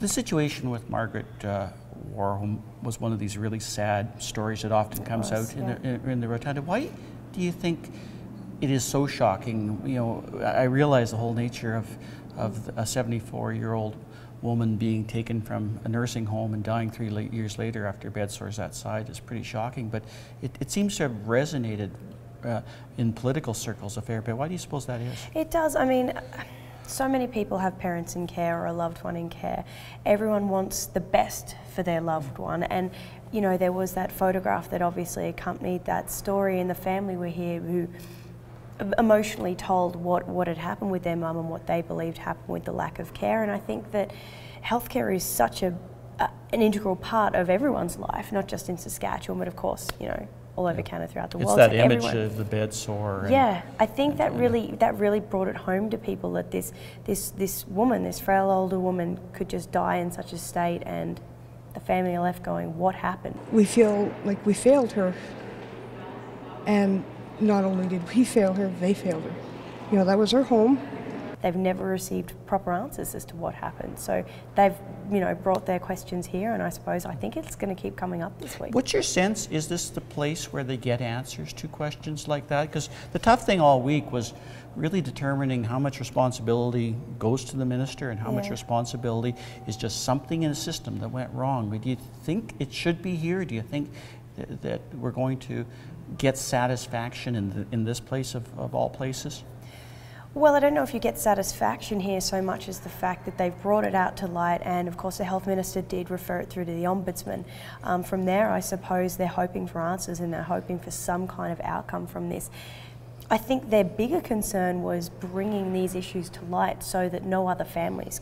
The situation with Margaret Warholm was one of these really sad stories that often comes out in the Rotunda. Why do you think it is so shocking? You know, I realize the whole nature of a 74-year-old woman being taken from a nursing home and dying 3 years later after bed sores outside is pretty shocking, but it seems to have resonated in political circles a fair bit. Why do you suppose that is? It does. I mean, so many people have parents in care or a loved one in care. Everyone wants the best for their loved one, and you know, there was that photograph that obviously accompanied that story, and the family were here who emotionally told what had happened with their mum and what they believed happened with the lack of care. And I think that healthcare is such an integral part of everyone's life, not just in Saskatchewan, but of course, you know, all over Canada, throughout the world. It's that image of the bed sore. Yeah, I think that really brought it home to people that this woman, this frail older woman, could just die in such a state, and the family are left going, what happened? We feel like we failed her, and not only did we fail her, they failed her. You know, that was her home. They've never received proper answers as to what happened. So they've, you know, brought their questions here, and I think it's going to keep coming up this week. What's your sense? Is this the place where they get answers to questions like that? Because the tough thing all week was really determining how much responsibility goes to the minister and how much responsibility is just something in the system that went wrong. Do you think it should be here? Do you think that we're going to get satisfaction in this place of all places? Well, I don't know if you get satisfaction here so much as the fact that they've brought it out to light, and of course the Health Minister did refer it through to the Ombudsman. From there, I suppose they're hoping for answers and they're hoping for some kind of outcome from this. I think their bigger concern was bringing these issues to light so that no other families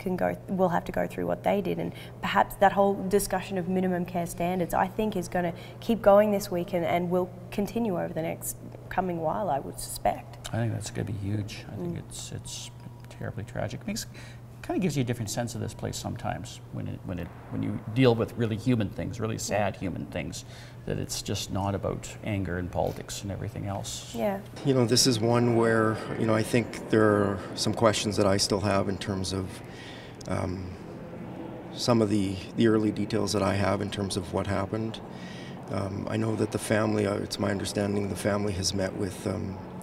will have to go through what they did, and perhaps that whole discussion of minimum care standards, I think, is going to keep going this week and will continue over the next coming while, I would suspect. I think that's going to be huge. I think it's terribly tragic. Kind of gives you a different sense of this place sometimes when you deal with really human things, really sad human things, that it's just not about anger and politics and everything else. Yeah. You know, this is one where, you know, I think there are some questions that I still have in terms of some of the early details that I have in terms of what happened. I know that the family, it's my understanding, the family has met with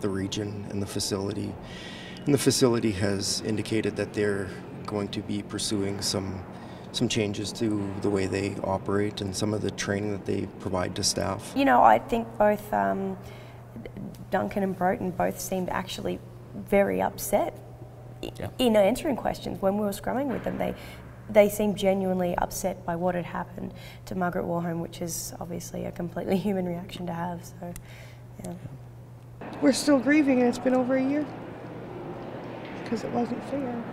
the region and the facility. And the facility has indicated that they're going to be pursuing some changes to the way they operate and some of the training that they provide to staff. You know, I think both Duncan and Broughton both seemed actually very upset in answering questions. When we were scrumming with them, they seemed genuinely upset by what had happened to Margaret Warholm, which is obviously a completely human reaction to have. So, yeah. We're still grieving, and it's been over a year because it wasn't fair.